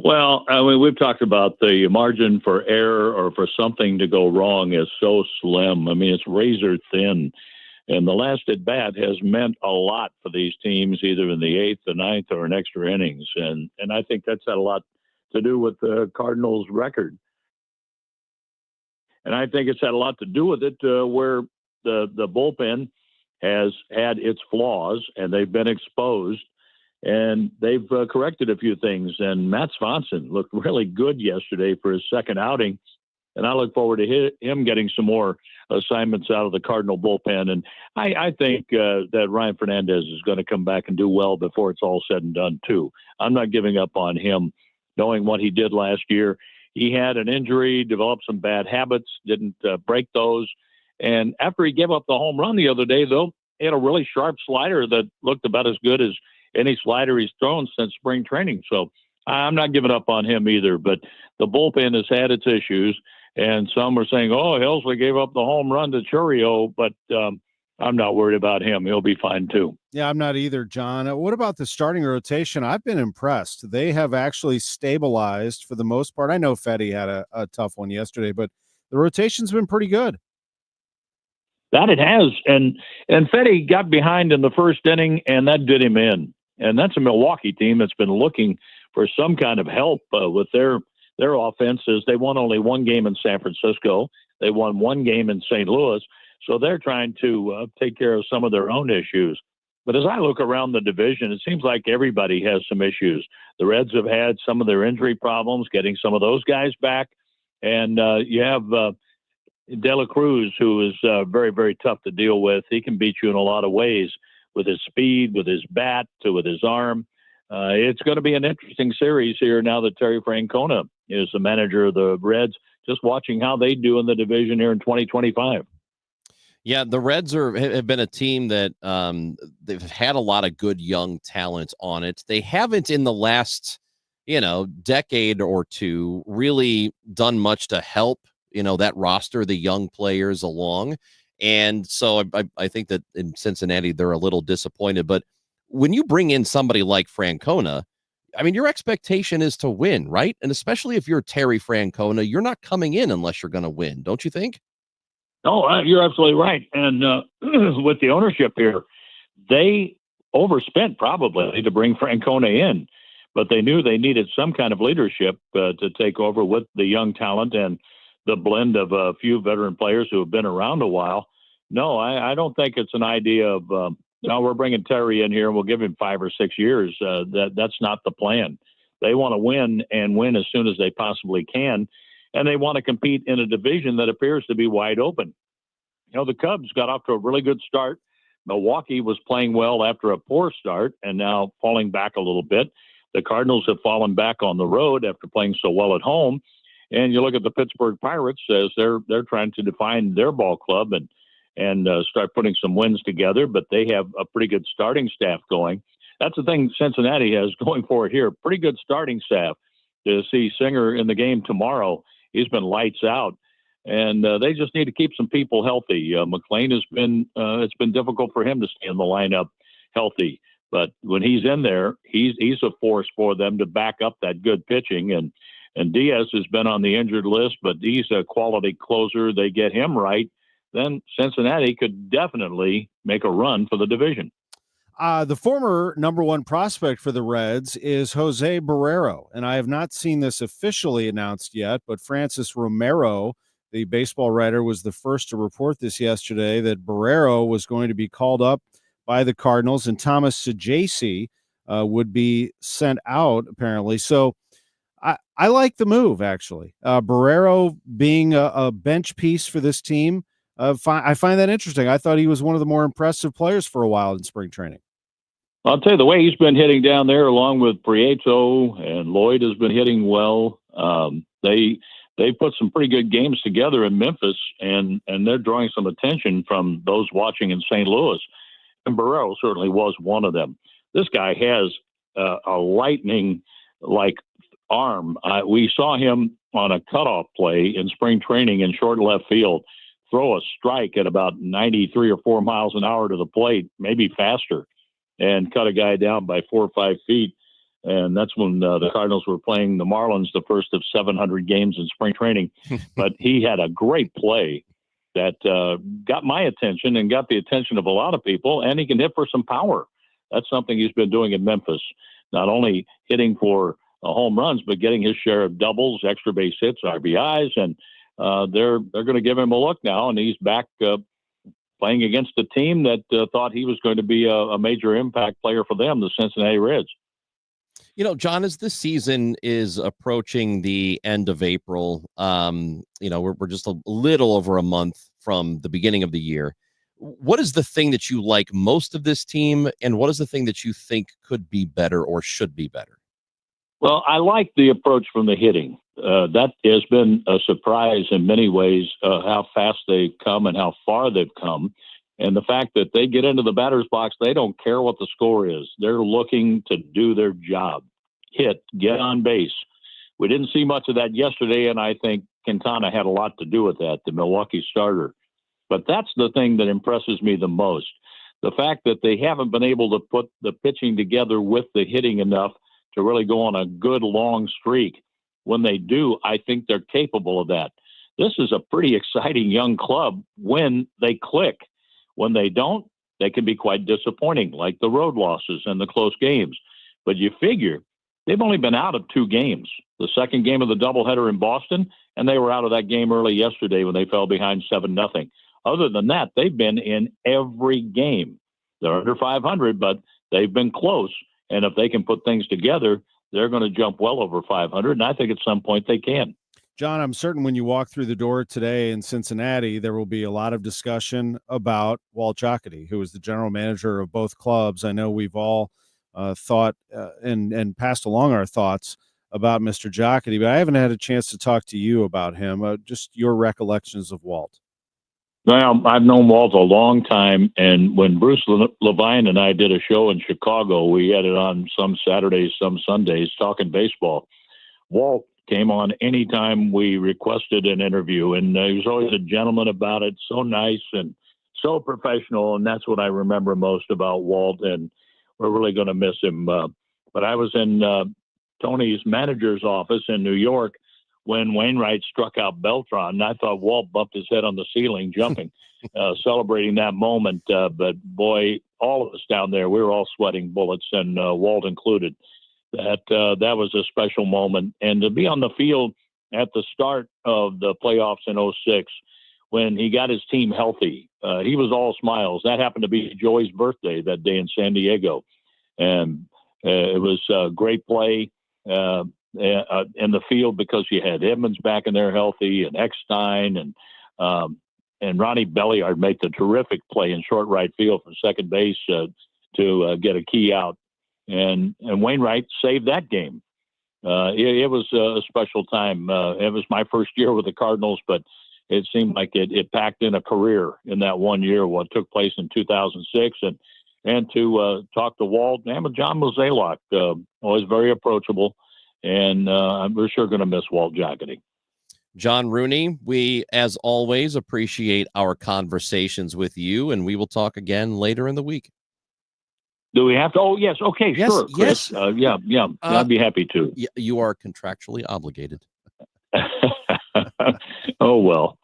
Well, I mean, we've talked about the margin for error or for something to go wrong is so slim. I mean, it's razor thin. And the last at bat has meant a lot for these teams, either in the 8th, the 9th, or in extra innings. And I think that's had a lot to do with the Cardinals' record. And I think it's had a lot to do with it where the bullpen has had its flaws and they've been exposed. And they've corrected a few things. And Matt Swanson looked really good yesterday for his second outing. And I look forward to him getting some more assignments out of the Cardinal bullpen. And I think that Ryan Fernandez is going to come back and do well before it's all said and done, too. I'm not giving up on him, knowing what he did last year. He had an injury, developed some bad habits, didn't break those. And after he gave up the home run the other day, though, he had a really sharp slider that looked about as good as any slider he's thrown since spring training. So I'm not giving up on him either. But the bullpen has had its issues. And some are saying, Helsley gave up the home run to Churio, but I'm not worried about him. He'll be fine, too. Yeah, I'm not either, John. What about the starting rotation? I've been impressed. They have actually stabilized for the most part. I know Fetty had a tough one yesterday, but the rotation's been pretty good. That it has. And Fetty got behind in the first inning, and that did him in. And that's a Milwaukee team that's been looking for some kind of help with their offenses. They won only 1 game in San Francisco. They won 1 game in St. Louis. So they're trying to take care of some of their own issues. But as I look around the division, it seems like everybody has some issues. The Reds have had some of their injury problems, getting some of those guys back. And you have De La Cruz, who is very, very tough to deal with. He can beat you in a lot of ways with his speed, with his bat, with his arm. It's going to be an interesting series here now that Terry Francona is the manager of the Reds, just watching how they do in the division here in 2025. Yeah, the Reds have been a team that they've had a lot of good young talent on it. They haven't in the last, decade or two really done much to help, that roster, the young players along. And so I think that in Cincinnati, they're a little disappointed. But when you bring in somebody like Francona, I mean, your expectation is to win, right? And especially if you're Terry Francona, you're not coming in unless you're going to win, don't you think? No, you're absolutely right. And with the ownership here, they overspent probably to bring Francona in, but they knew they needed some kind of leadership to take over with the young talent and the blend of a few veteran players who have been around a while. No, I don't think it's an idea of, we're bringing Terry in here and we'll give him 5 or 6 years. That's not the plan. They want to win and win as soon as they possibly can. And they want to compete in a division that appears to be wide open. The Cubs got off to a really good start. Milwaukee was playing well after a poor start and now falling back a little bit. The Cardinals have fallen back on the road after playing so well at home. And you look at the Pittsburgh Pirates as they're trying to define their ball club and start putting some wins together, but they have a pretty good starting staff going. That's the thing Cincinnati has going for it here. Pretty good starting staff. To see Singer in the game tomorrow, he's been lights out. And they just need to keep some people healthy. McLean has been, it's been difficult for him to stay in the lineup healthy. But when he's in there, he's a force for them to back up that good pitching. And Diaz has been on the injured list, but he's a quality closer. They get him right. then Cincinnati could definitely make a run for the division. The former number one prospect for the Reds is Jose Barrero, and I have not seen this officially announced yet, but Francis Romero, the baseball writer, was the first to report this yesterday, that Barrero was going to be called up by the Cardinals, and Thomas Saggese would be sent out, apparently. So I like the move, actually. Barrero being a bench piece for this team, I find that interesting. I thought he was one of the more impressive players for a while in spring training. I'll tell you, the way he's been hitting down there, along with Prieto and Lloyd, has been hitting well. They put some pretty good games together in Memphis, and they're drawing some attention from those watching in St. Louis. And Barrero certainly was one of them. This guy has a lightning-like arm. We saw him on a cutoff play in spring training in short left field throw a strike at about 93 or 4 miles an hour to the plate, maybe faster, and cut a guy down by 4 or 5 feet. And that's when the Cardinals were playing the Marlins, the first of 700 games in spring training. But he had a great play that got my attention and got the attention of a lot of people, and he can hit for some power. That's something he's been doing in Memphis, not only hitting for home runs, but getting his share of doubles, extra base hits, RBIs, and they're going to give him a look now, and he's back playing against a team that thought he was going to be a major impact player for them, the Cincinnati Reds. You know, John, as this season is approaching the end of April, we're just a little over a month from the beginning of the year. What is the thing that you like most of this team, and what is the thing that you think could be better or should be better? Well, I like the approach from the hitting. That has been a surprise in many ways, how fast they've come and how far they've come. And the fact that they get into the batter's box, they don't care what the score is. They're looking to do their job, hit, get on base. We didn't see much of that yesterday, and I think Quintana had a lot to do with that, the Milwaukee starter. But that's the thing that impresses me the most. The fact that they haven't been able to put the pitching together with the hitting enough to really go on a good long streak. When they do, I think they're capable of that. This is a pretty exciting young club when they click. When they don't, they can be quite disappointing, like the road losses and the close games. But you figure they've only been out of 2 games. The second game of the doubleheader in Boston, and they were out of that game early yesterday when they fell behind 7-0. Other than that, they've been in every game. They're under 500, but they've been close. And if they can put things together, they're going to jump well over 500. And I think at some point they can. John, I'm certain when you walk through the door today in Cincinnati, there will be a lot of discussion about Walt Jocketty, who is the general manager of both clubs. I know we've all thought and passed along our thoughts about Mr. Jocketty, but I haven't had a chance to talk to you about him. Just your recollections of Walt. Well, I've known Walt a long time, and when Bruce Levine and I did a show in Chicago, we had it on some Saturdays, some Sundays, talking baseball. Walt came on anytime we requested an interview, and he was always a gentleman about it, so nice and so professional, and that's what I remember most about Walt, and we're really going to miss him. But I was in Tony's manager's office in New York when Wainwright struck out Beltran, and I thought Walt bumped his head on the ceiling jumping, celebrating that moment. But boy, all of us down there, we were all sweating bullets, and Walt included. That was a special moment. And to be on the field at the start of the playoffs in 2006, when he got his team healthy, he was all smiles. That happened to be Joey's birthday that day in San Diego. And it was a great play in the field because you had Edmonds back in there healthy, and Eckstein, and Ronnie Belliard made the terrific play in short right field from second base to get a key out. And Wainwright saved that game. It was a special time. It was my first year with the Cardinals, but it seemed like it packed in a career in that 1 year, what took place in 2006. And to talk to Walt and with John Mozeliak, always very approachable. And we're sure going to miss Walt Jocketty. John Rooney, we, as always, appreciate our conversations with you, and we will talk again later in the week. Do we have to? Oh, yes. Okay, yes, sure. Chris. Yes. Yeah. I'd be happy to. You are contractually obligated. Oh, well.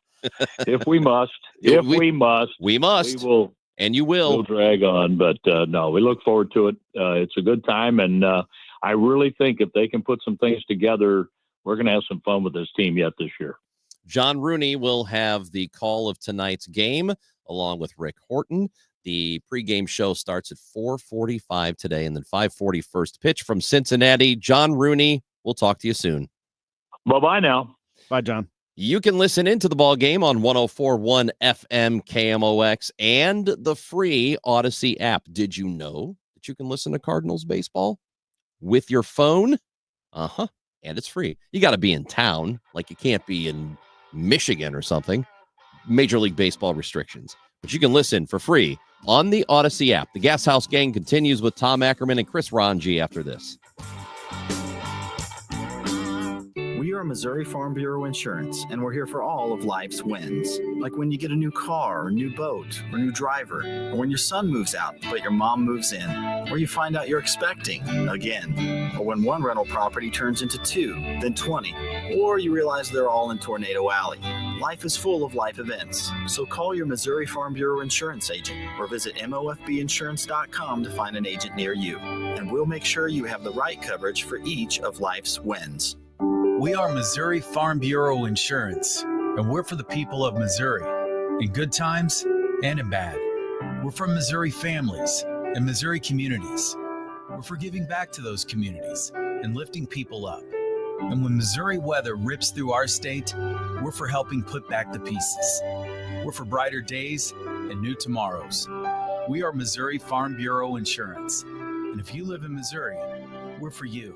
if we must. We must. We will. And you will. We'll drag on. But no, we look forward to it. It's a good time. And I really think if they can put some things together, we're going to have some fun with this team yet this year. John Rooney will have the call of tonight's game along with Rick Horton. The pregame show starts at 4:45 today, and then 5:40 first pitch from Cincinnati. John Rooney, we'll talk to you soon. Bye-bye now. Bye, John. You can listen into the ball game on 104.1 FM KMOX and the free Odyssey app. Did you know that you can listen to Cardinals baseball with your phone? Uh-huh. And it's free. You got to be in town. Like you can't be in Michigan or something. Major League Baseball restrictions. But you can listen for free on the Odyssey app. The Gashouse Gang continues with Tom Ackerman and Chris Ranji after this. We are Missouri Farm Bureau Insurance, and we're here for all of life's wins. Like when you get a new car, or new boat, or new driver, or when your son moves out, but your mom moves in, or you find out you're expecting again, or when one rental property turns into 2, then 20, or you realize they're all in Tornado Alley. Life is full of life events, so call your Missouri Farm Bureau Insurance agent or visit mofbinsurance.com to find an agent near you, and we'll make sure you have the right coverage for each of life's wins. We are Missouri Farm Bureau Insurance, and we're for the people of Missouri, in good times and in bad. We're for Missouri families and Missouri communities. We're for giving back to those communities and lifting people up. And when Missouri weather rips through our state, we're for helping put back the pieces. We're for brighter days and new tomorrows. We are Missouri Farm Bureau Insurance. And if you live in Missouri, we're for you.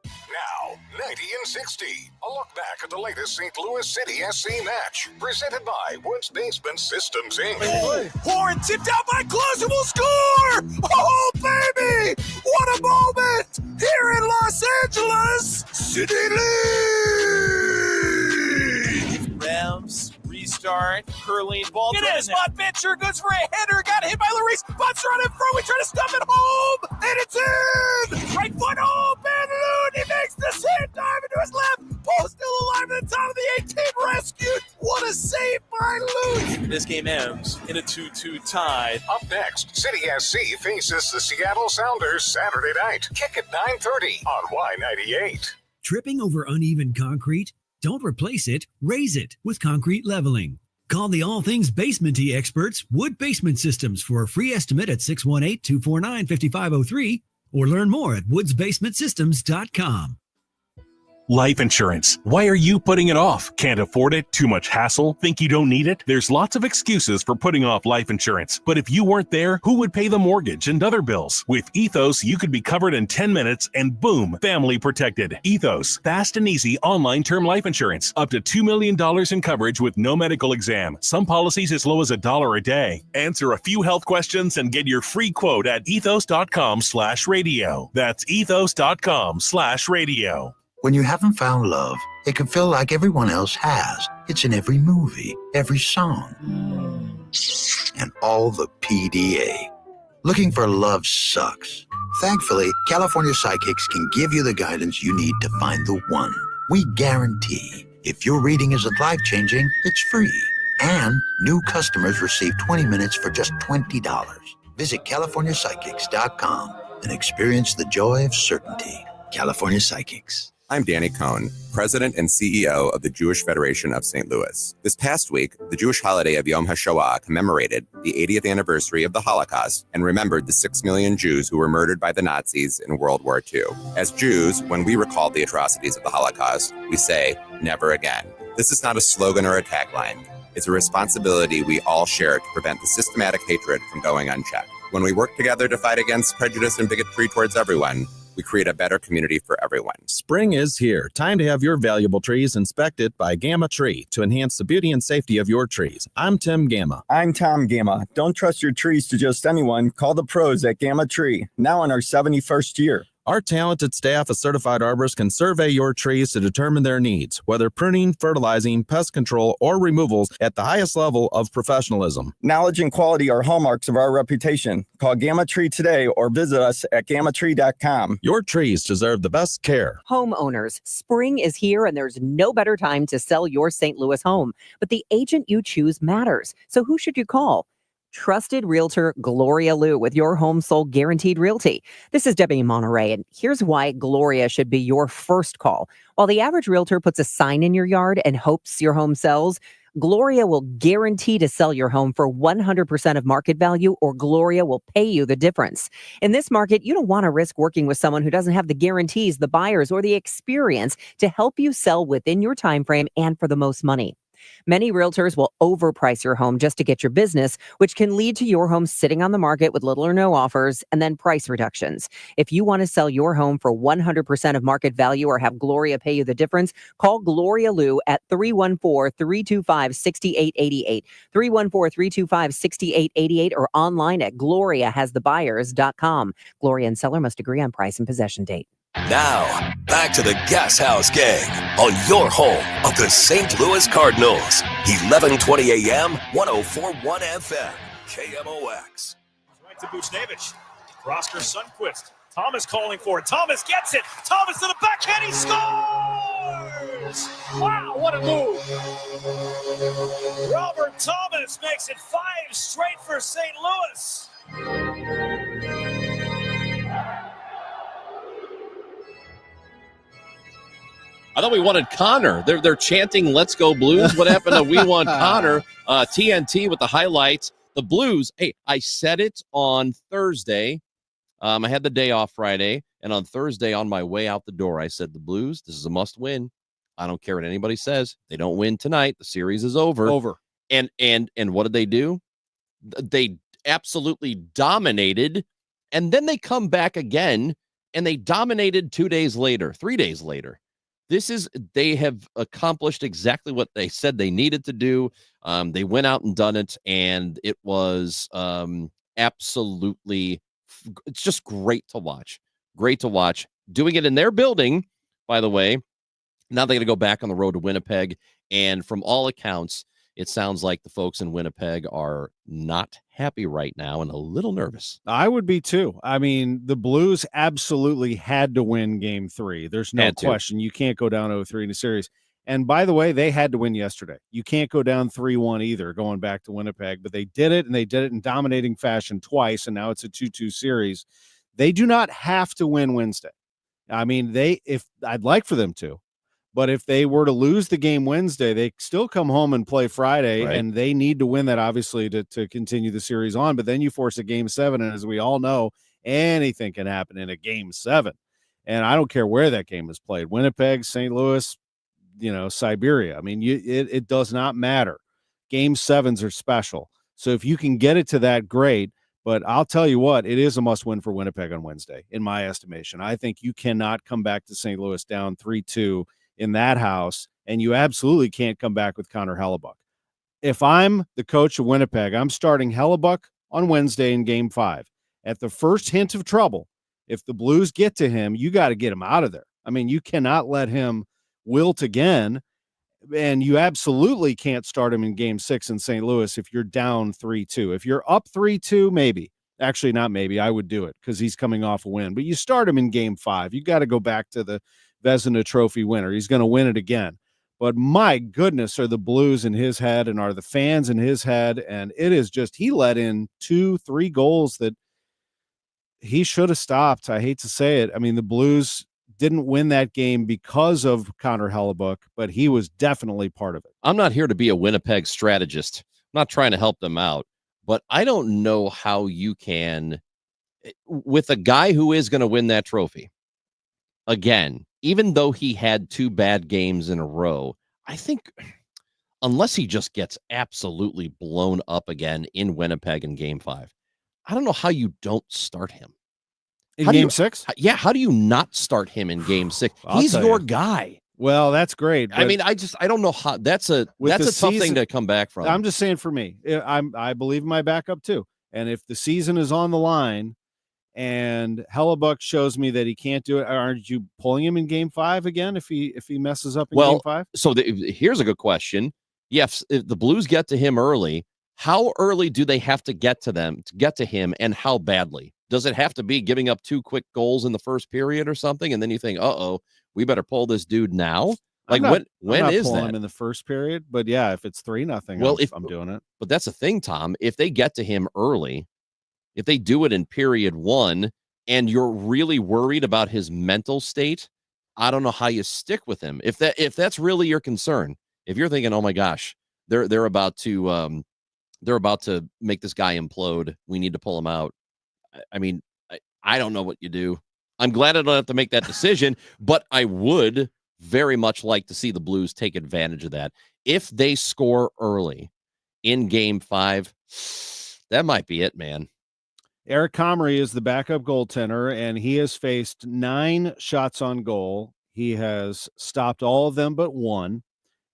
Now, 90 and 60. A look back at the latest St. Louis City SC match. Presented by Woods Basement Systems, Inc. Horn tipped out by Close and will score! Oh, baby! What a moment! Here in Los Angeles, City League! Rams, restart, curling ball. Get in, spot Venture, goes for a header, got hit by Larice, Butts run in front, we try to stuff it home, and it's in! Right foot, oh, Ben Looney makes this hit, dive into his left, Poe still alive at the top of the 18, rescued, what a save by Looney! This game ends in a 2-2 tie. Up next, City SC faces the Seattle Sounders Saturday night. Kick at 9:30 on Y98. Tripping over uneven concrete? Don't replace it, raise it with concrete leveling. Call the all things basement-y experts, Wood Basement Systems, for a free estimate at 618-249-5503 or learn more at woodsbasementsystems.com. Life insurance. Why are you putting it off? Can't afford it? Too much hassle? Think you don't need it? There's lots of excuses for putting off life insurance. But if you weren't there, who would pay the mortgage and other bills? With Ethos, you could be covered in 10 minutes and boom, family protected. Ethos, fast and easy online term life insurance. Up to $2 million in coverage with no medical exam. Some policies as low as $1 a day. Answer a few health questions and get your free quote at ethos.com/radio. That's ethos.com/radio. When you haven't found love, it can feel like everyone else has. It's in every movie, every song, and all the PDA. Looking for love sucks. Thankfully, California Psychics can give you the guidance you need to find the one. We guarantee if your reading isn't life-changing, it's free. And new customers receive 20 minutes for just $20. Visit CaliforniaPsychics.com and experience the joy of certainty. California Psychics. I'm Danny Cohn, President and CEO of the Jewish Federation of St. Louis. This past week, the Jewish holiday of Yom HaShoah commemorated the 80th anniversary of the Holocaust and remembered the 6 million Jews who were murdered by the Nazis in World War II. As Jews, when we recall the atrocities of the Holocaust, we say, never again. This is not a slogan or a tagline. It's a responsibility we all share to prevent the systematic hatred from going unchecked. When we work together to fight against prejudice and bigotry towards everyone, we create a better community for everyone. Spring is here. Time to have your valuable trees inspected by Gamma Tree to enhance the beauty and safety of your trees. I'm Tim Gamma. I'm Tom Gamma. Don't trust your trees to just anyone. Call the pros at Gamma Tree, now in our 71st year. Our talented staff of certified arborists can survey your trees to determine their needs, whether pruning, fertilizing, pest control, or removals at the highest level of professionalism. Knowledge and quality are hallmarks of our reputation. Call Gamma Tree today or visit us at gammatree.com. Your trees deserve the best care. Homeowners, spring is here and there's no better time to sell your St. Louis home. But the agent you choose matters. So who should you call? Trusted Realtor Gloria Liu with your home sold guaranteed realty. This is Debbie Monterey, and here's why Gloria should be your first call. While the average realtor puts a sign in your yard and hopes your home sells, Gloria will guarantee to sell your home for 100% of market value, or Gloria will pay you the difference. In this market, you don't want to risk working with someone who doesn't have the guarantees, the buyers, or the experience to help you sell within your time frame and for the most money. Many realtors will overprice your home just to get your business, which can lead to your home sitting on the market with little or no offers and then price reductions. If you want to sell your home for 100% of market value or have Gloria pay you the difference, call Gloria Liu at 314-325-6888, 314-325-6888, or online at gloriahasthebuyers.com. Gloria and seller must agree on price and possession date. Now, back to the Gashouse Gang on your home of the St. Louis Cardinals. 1120 AM, 104.1 FM, KMOX. Right to Buchnevich. Rosker Sundquist. Thomas calling for it. Thomas gets it. Thomas to the backhand. He scores! Wow, what a move. Robert Thomas makes it 5 straight for St. Louis. I thought we wanted Connor. They're chanting "Let's Go Blues." What happened to "We Want Connor"? TNT with the highlights. The Blues. Hey, I said it on Thursday. I had the day off Friday, and on Thursday, on my way out the door, I said the Blues. This is a must-win. I don't care what anybody says. They don't win tonight. The series is over. Over. And what did they do? They absolutely dominated, and then they come back again, and they dominated 3 days later. They have accomplished exactly what they said they needed to do. They went out and done it, and it was absolutely, it's just great to watch. Great to watch. Doing it in their building, by the way. Now they're going to go back on the road to Winnipeg, and from all accounts, it sounds like the folks in Winnipeg are not happy right now and a little nervous. I would be too. I mean, the Blues absolutely had to win game 3. There's no question. You can't go down 0-3 in a series. And by the way, they had to win yesterday. You can't go down 3-1 either going back to Winnipeg, but they did it, and they did it in dominating fashion twice, and now it's a 2-2 series. They do not have to win Wednesday. I mean, if I'd like for them to. But if they were to lose the game Wednesday, they still come home and play Friday, right, and they need to win that, obviously, to continue the series on. But then you force a game 7, and as we all know, anything can happen in a game 7. And I don't care where that game is played, Winnipeg, St. Louis, Siberia. I mean, it does not matter. Game 7s are special. So if you can get it to that, great. But I'll tell you what, it is a must-win for Winnipeg on Wednesday, in my estimation. I think you cannot come back to St. Louis down 3-2 in that house, and you absolutely can't come back with Connor Hellebuck. If I'm the coach of Winnipeg, I'm starting Hellebuck on Wednesday in game 5. At the first hint of trouble, if the Blues get to him, you got to get him out of there. I mean, you cannot let him wilt again, and you absolutely can't start him in game 6 in St. Louis if you're down 3-2. If you're up 3-2, maybe. Actually, not maybe. I would do it because he's coming off a win. But you start him in game 5. You got to go back to the Vezina Trophy winner. He's going to win it again. But my goodness, are the Blues in his head and are the fans in his head. And it is just, he let in 2-3 goals that he should have stopped. I hate to say it. I mean, the Blues didn't win that game because of Connor Hellebuck, but he was definitely part of it. I'm not here to be a Winnipeg strategist. I'm not trying to help them out, but I don't know how you can, with a guy who is going to win that trophy, again, even though he had 2 bad games in a row, I think unless he just gets absolutely blown up again in Winnipeg in game 5, I don't know how you don't start him. In game 6? Yeah, how do you not start him in game 6? He's your guy. Well, that's great. I mean, I don't know how. That's a tough thing to come back from. I'm just saying, for me, I believe in my backup too. And if the season is on the line and Hellebuck shows me that he can't do it. Aren't you pulling him in Game 5 again if he messes up in Game 5? So here's a good question. Yes, if the Blues get to him early, how early do they have to get to him, and how badly? Does it have to be giving up 2 quick goals in the first period or something, and then you think, we better pull this dude now? Like, when is that? Him in the first period, but yeah, if it's 3-0, well, I'm doing it. But that's the thing, Tom. If they get to him early, if they do it in period 1, and you're really worried about his mental state, I don't know how you stick with him. If that's really your concern, if you're thinking, oh my gosh, they're about to make this guy implode, we need to pull him out. I mean, I don't know what you do. I'm glad I don't have to make that decision, but I would very much like to see the Blues take advantage of that. If they score early in Game 5, that might be it, man. Eric Comrie is the backup goaltender, and he has faced 9 shots on goal. He has stopped all of them but 1,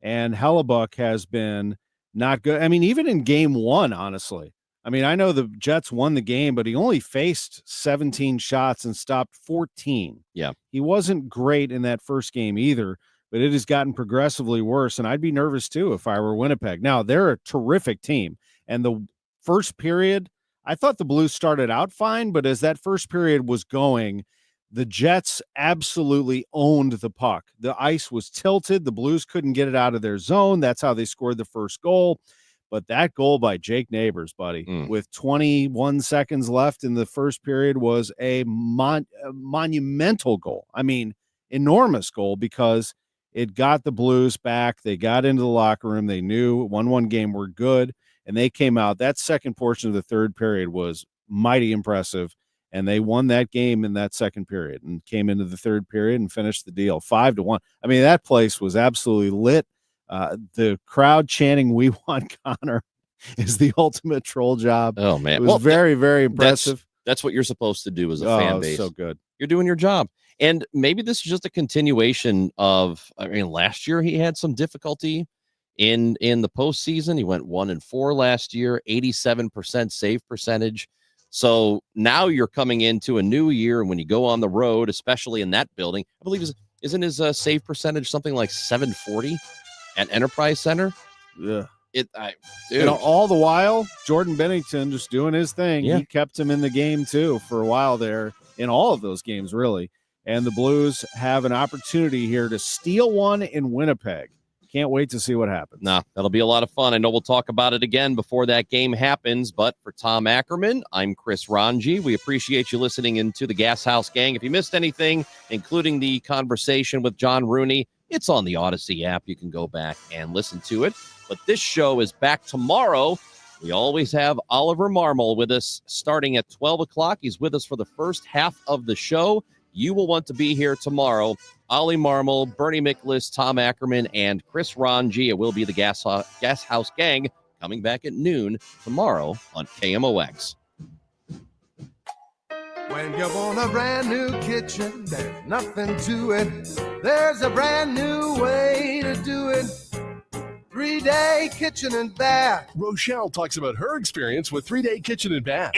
and Hellebuck has been not good. I mean, even in Game 1, honestly. I mean, I know the Jets won the game, but he only faced 17 shots and stopped 14. Yeah. He wasn't great in that first game either, but it has gotten progressively worse, and I'd be nervous too if I were Winnipeg. Now, they're a terrific team, and the first period, I thought the Blues started out fine, but as that first period was going, the Jets absolutely owned the puck. The ice was tilted. The Blues couldn't get it out of their zone. That's how they scored the first goal. But that goal by Jake Neighbors, buddy, with 21 seconds left in the first period was a monumental goal. I mean, enormous goal because it got the Blues back. They got into the locker room. They knew 1-1 game were good, and they came out. That second portion of the third period was mighty impressive, and they won that game in that second period and came into the third period and finished the deal 5-1. I mean, that place was absolutely lit. The crowd chanting, "We want Connor," is the ultimate troll job. Oh, man. It was very, very impressive. That's what you're supposed to do as a fan base. So good. You're doing your job. And maybe this is just a continuation of, I mean, last year he had some difficulty in the postseason. He went 1-4 last year, 87% save percentage. So now you're coming into a new year, and when you go on the road, especially in that building, I believe isn't his save percentage something like 740? At Enterprise Center? Yeah. Dude. All the while, Jordan Bennington just doing his thing. Yeah. He kept him in the game, too, for a while there, in all of those games, really. And the Blues have an opportunity here to steal one in Winnipeg. Can't wait to see what happens. No, that'll be a lot of fun. I know we'll talk about it again before that game happens, but for Tom Ackerman, I'm Chris Ranji. We appreciate you listening into the Gashouse Gang. If you missed anything, including the conversation with John Rooney, it's on the Odyssey app. You can go back and listen to it. But this show is back tomorrow. We always have Oliver Marmol with us starting at 12 o'clock. He's with us for the first half of the show. You will want to be here tomorrow. Ollie Marmol, Bernie Miklasz, Tom Ackerman, and Chris Ranji. It will be the Gashouse Gang coming back at noon tomorrow on KMOX. When you want a brand new kitchen, there's nothing to it. There's a brand new way to do it. 3-day kitchen and bath. Rochelle talks about her experience with 3-day kitchen and bath.